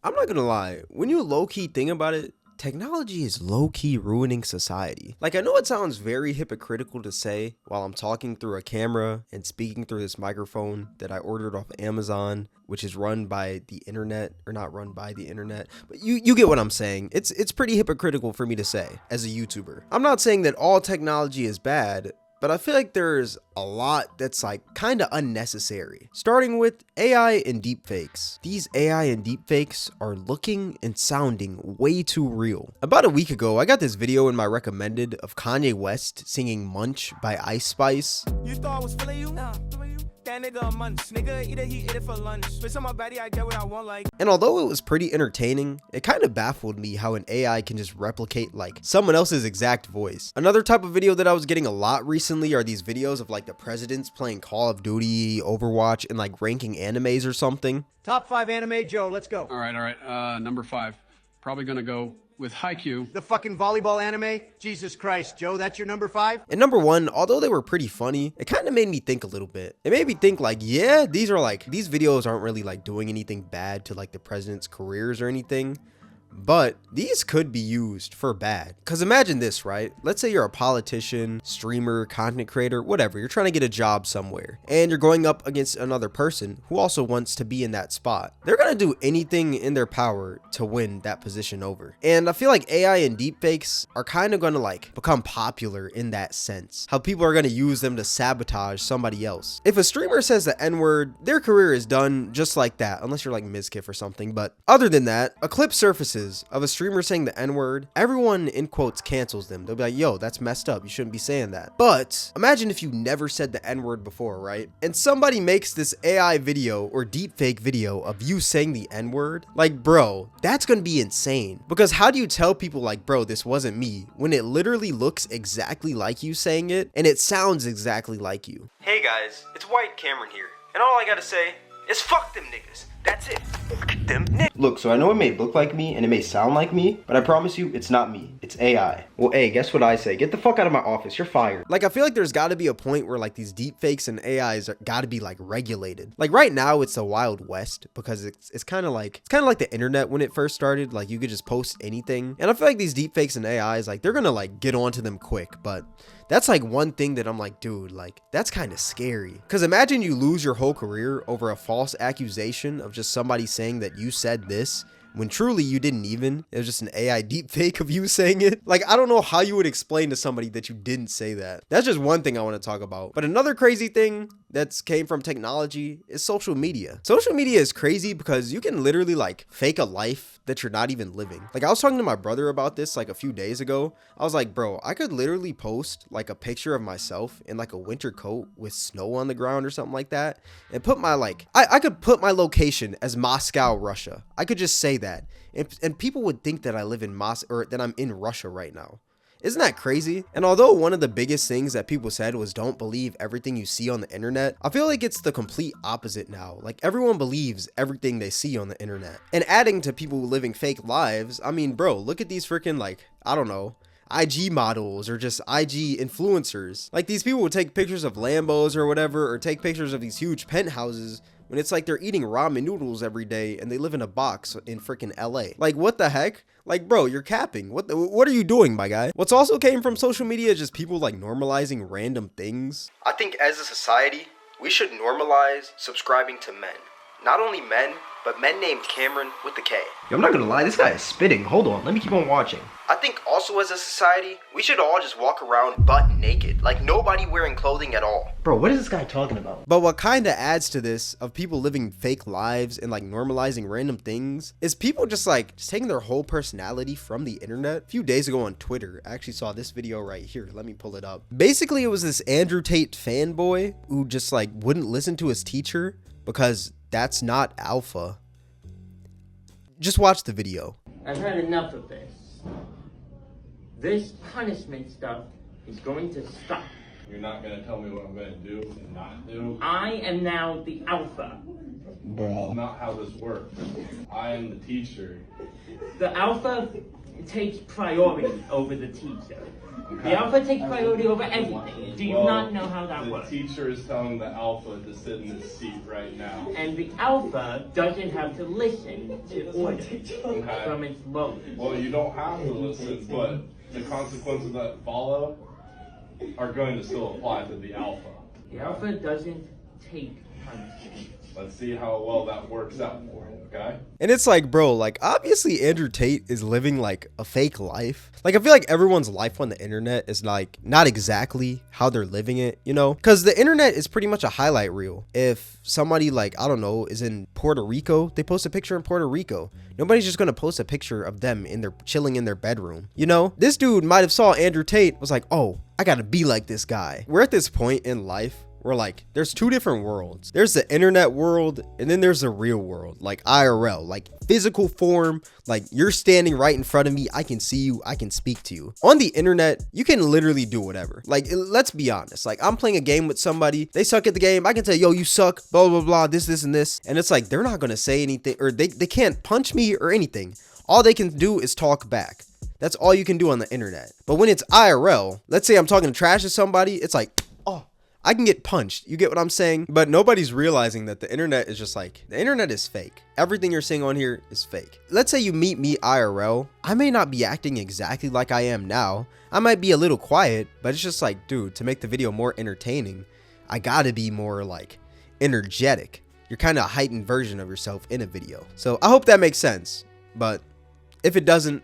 I'm not gonna lie, when you low-key think about it, technology is low-key ruining society. Like, I know it sounds very hypocritical to say while I'm talking through a camera and speaking through this microphone that I ordered off Amazon, which is run by the internet, or not run by the internet, but you get what I'm saying. It's pretty hypocritical for me to say as a YouTuber. I'm not saying that all technology is bad, but I feel like there's a lot that's like kind of unnecessary. Starting with AI and deepfakes. These AI and deepfakes are looking and sounding way too real. About a week ago, I got this video in my recommended of Kanye West singing Munch by Ice Spice. You thought I was feeling you? Nah. That nigga a munch. Nigga eat it, he eat it for lunch. Bitch on my body, I get what I want like. And although it was pretty entertaining, it kind of baffled me how an AI can just replicate like someone else's exact voice. Another type of video that I was getting a lot recently are these videos of like the presidents playing Call of Duty, Overwatch, and like ranking animes or something. Top 5 anime, Joe, let's go. All right. Number 5. Probably gonna go with Haikyuu. The fucking volleyball anime? Jesus Christ, Joe, that's your number 5? And number 1, although they were pretty funny, it kind of made me think a little bit. It made me think like, yeah, these videos aren't really like doing anything bad to like the president's careers or anything. But these could be used for bad. Because imagine this, right? Let's say you're a politician, streamer, content creator, whatever. You're trying to get a job somewhere. And you're going up against another person who also wants to be in that spot. They're going to do anything in their power to win that position over. And I feel like AI and deepfakes are kind of going to like become popular in that sense. How people are going to use them to sabotage somebody else. If a streamer says the N-word, their career is done just like that. Unless you're like Mizkif or something. But other than that, a clip surfaces of a streamer saying the N-word, everyone in quotes cancels them. They'll be like, yo, that's messed up. You shouldn't be saying that. But imagine if you never said the N-word before, right? And somebody makes this AI video or deepfake video of you saying the N-word. Like, bro, that's gonna be insane. Because how do you tell people like, bro, this wasn't me, when it literally looks exactly like you saying it and it sounds exactly like you? Hey guys, it's White Cameron here. And all I gotta say is fuck them niggas. That's it. Fuck them niggas. Look, so I know it may look like me and it may sound like me, but I promise you it's not me. It's AI. Well, hey, guess what I say? Get the fuck out of my office. You're fired. Like, I feel like there's got to be a point where like these deepfakes and AIs are got to be like regulated. Like right now it's the Wild West because it's kind of like the internet when it first started. Like you could just post anything. And I feel like these deepfakes and AIs, like they're going to like get onto them quick, but that's like one thing that I'm like, dude, like that's kind of scary. Because imagine you lose your whole career over a false accusation of just somebody saying that you said this when truly you didn't even. It was just an AI deepfake of you saying it. Like, I don't know how you would explain to somebody that you didn't say that. That's just one thing I want to talk about. But another crazy thing that's came from technology is social media. Social media is crazy because you can literally like fake a life that you're not even living. Like I was talking to my brother about this like a few days ago. I was like, bro, I could literally post like a picture of myself in like a winter coat with snow on the ground or something like that and put my like, I could put my location as Moscow, Russia. I could just say that. And people would think that I live in Moscow or that I'm in Russia right now. Isn't that crazy? And although one of the biggest things that people said was don't believe everything you see on the internet, I feel like it's the complete opposite now. Like everyone believes everything they see on the internet. And adding to people living fake lives, I mean, bro, look at these freaking like, I don't know, IG models or just IG influencers. Like these people would take pictures of Lambos or whatever, or take pictures of these huge penthouses when it's like they're eating ramen noodles every day and they live in a box in freaking LA. Like what the heck? Like, bro, you're capping. What are you doing, my guy? What's also came from social media is just people like normalizing random things. I think as a society, we should normalize subscribing to men. Not only men, but men named Cameron with the K. Yo, I'm not gonna lie, this guy is spitting. Hold on, let me keep on watching. I think also as a society, we should all just walk around butt naked. Like nobody wearing clothing at all. Bro, what is this guy talking about? But what kind of adds to this of people living fake lives and like normalizing random things is people just taking their whole personality from the internet. A few days ago on Twitter, I actually saw this video right here. Let me pull it up. Basically, it was this Andrew Tate fanboy who just like wouldn't listen to his teacher because that's not alpha. Just watch the video. I've had enough of this. This punishment stuff is going to stop. You're not going to tell me what I'm going to do and not do? I am now the alpha. Bro. That's not how this works. I am the teacher. The alpha takes priority over the teacher. The alpha takes priority over everything. Do you not know how that works? The teacher is telling the alpha to sit in his seat right now. And the alpha doesn't have to listen to orders from its lower. Well, you don't have to listen, but the consequences that follow are going to still apply to the alpha. The alpha doesn't take punishment. Let's see how well that works out for him, okay? And it's like, bro, like, obviously Andrew Tate is living like a fake life. Like, I feel like everyone's life on the internet is like not exactly how they're living it, you know? Because the internet is pretty much a highlight reel. If somebody, like, I don't know, is in Puerto Rico, they post a picture in Puerto Rico. Nobody's just gonna post a picture of them in their chilling in their bedroom, you know? This dude might have saw Andrew Tate, was like, oh, I gotta be like this guy. We're at this point in life where, like, there's two different worlds. There's the internet world, and then there's the real world, like IRL, like physical form. Like, you're standing right in front of me, I can see you, I can speak to you. On the internet, you can literally do whatever. Like, let's be honest, like, I'm playing a game with somebody, they suck at the game, I can tell, yo, you suck, blah blah blah, this and this, and it's like, they're not gonna say anything, or they can't punch me or anything. All they can do is talk back. That's all you can do on the internet. But when it's IRL, let's say I'm talking trash to somebody, it's like, oh, I can get punched. You get what I'm saying? But nobody's realizing that the internet is just like, the internet is fake. Everything you're seeing on here is fake. Let's say you meet me IRL. I may not be acting exactly like I am now. I might be a little quiet, but it's just like, dude, to make the video more entertaining, I gotta be more like energetic. You're kind of a heightened version of yourself in a video. So I hope that makes sense. But if it doesn't,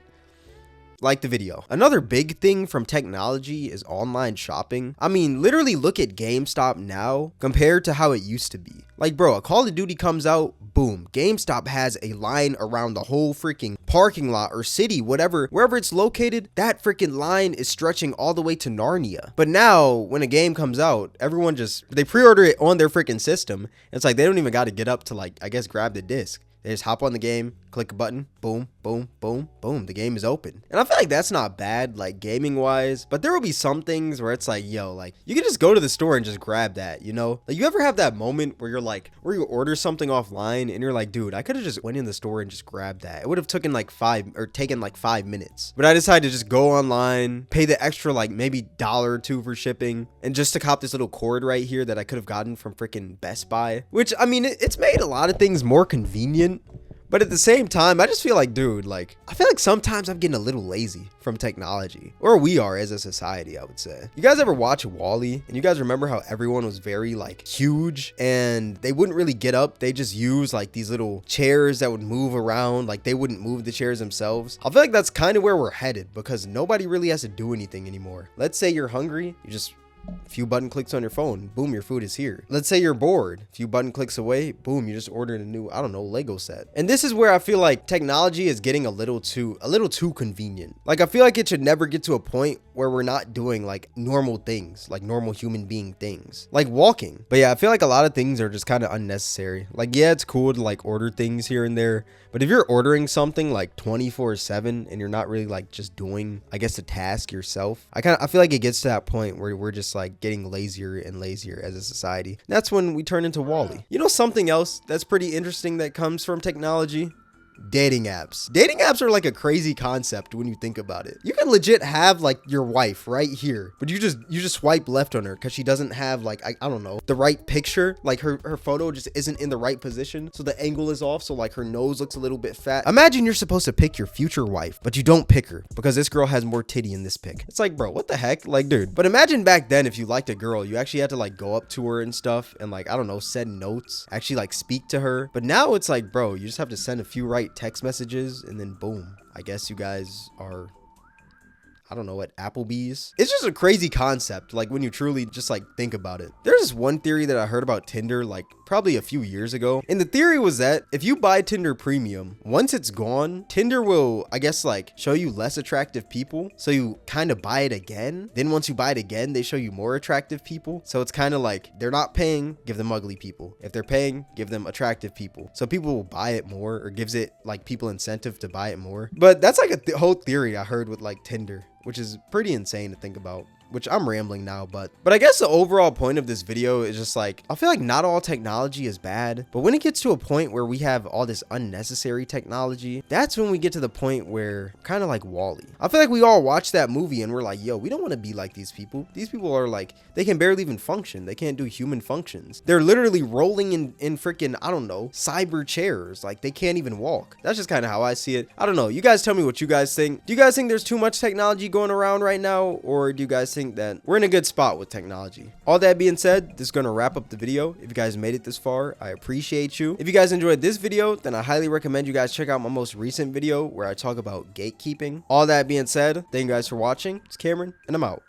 like the video. Another big thing from technology is online shopping. I mean, literally look at GameStop now compared to how it used to be. Like, bro, a Call of Duty comes out, boom, GameStop has a line around the whole freaking parking lot or city, whatever, wherever it's located. That freaking line is stretching all the way to Narnia. But now when a game comes out, everyone they pre-order it on their freaking system. It's like they don't even got to get up to, like, I guess, grab the disc. They just hop on the game, click a button, boom, boom, boom, boom, the game is open. And I feel like that's not bad, like, gaming wise, but there will be some things where it's like, yo, like, you can just go to the store and just grab that, you know? Like, you ever have that moment where you're like, where you order something offline and you're like, dude, I could have just went in the store and just grabbed that. It would have taken like 5 minutes. But I decided to just go online, pay the extra, like, maybe $1 or $2 for shipping, and just to cop this little cord right here that I could have gotten from freaking Best Buy. Which, I mean, it's made a lot of things more convenient. But at the same time, I just feel like, dude, like, I feel like sometimes I'm getting a little lazy from technology. Or we are as a society, I would say. You guys ever watch WALL-E? And you guys remember how everyone was very, like, huge and they wouldn't really get up. They just use, like, these little chairs that would move around. Like, they wouldn't move the chairs themselves. I feel like that's kind of where we're headed because nobody really has to do anything anymore. Let's say you're hungry, you just a few button clicks on your phone, boom, your food is here. Let's say you're bored, a few button clicks away, boom, you just ordered a new, I don't know, Lego set. And this is where I feel like technology is getting a little too convenient. Like, I feel like it should never get to a point where we're not doing like normal things, like normal human being things, like walking. But yeah, I feel like a lot of things are just kind of unnecessary. Like, yeah, it's cool to like order things here and there, but if you're ordering something like 24/7 and you're not really like just doing, I guess, the task yourself, I feel like it gets to that point where we're just like getting lazier and lazier as a society. That's when we turn into WALL-E. You know, something else that's pretty interesting that comes from technology? Dating apps. Dating apps are like a crazy concept when you think about it. You can legit have like your wife right here, but you just swipe left on her because she doesn't have like, I don't know, the right picture. Like her photo just isn't in the right position, so the angle is off, so like her nose looks a little bit fat. Imagine you're supposed to pick your future wife, but you don't pick her because this girl has more titty in this pic. It's like, bro, what the heck? Like, dude. But imagine back then if you liked a girl, you actually had to like go up to her and stuff and like, I don't know, send notes, actually like speak to her. But now it's like, bro, you just have to send a few right text messages and then boom, I guess you guys are, I don't know, at Applebee's. It's just a crazy concept, like when you truly just like think about it. There's this one theory that I heard about Tinder like probably a few years ago, and the theory was that if you buy Tinder Premium, once it's gone, Tinder will, I guess, like show you less attractive people, so you kind of buy it again. Then once you buy it again, they show you more attractive people, so it's kind of like they're not paying, give them ugly people. If they're paying, give them attractive people, so people will buy it more, or gives it like people incentive to buy it more. But that's like a whole theory I heard with like Tinder, which is pretty insane to think about. which I'm rambling now, but I guess the overall point of this video is just like, I feel like not all technology is bad, but when it gets to a point where we have all this unnecessary technology, that's when we get to the point where kind of like Wall-E. I feel like we all watch that movie and we're like, yo, we don't want to be like these people. These people are like, they can barely even function. They can't do human functions. They're literally rolling in freaking, I don't know, cyber chairs. Like they can't even walk. That's just kind of how I see it. I don't know. You guys tell me what you guys think. Do you guys think there's too much technology going around right now? Or do you guys think that we're in a good spot with technology? All that being said, this is going to wrap up the video. If you guys made it this far, I appreciate you. If you guys enjoyed this video, then I highly recommend you guys check out my most recent video where I talk about gatekeeping. All that being said, thank you guys for watching. It's Cameron, and I'm out.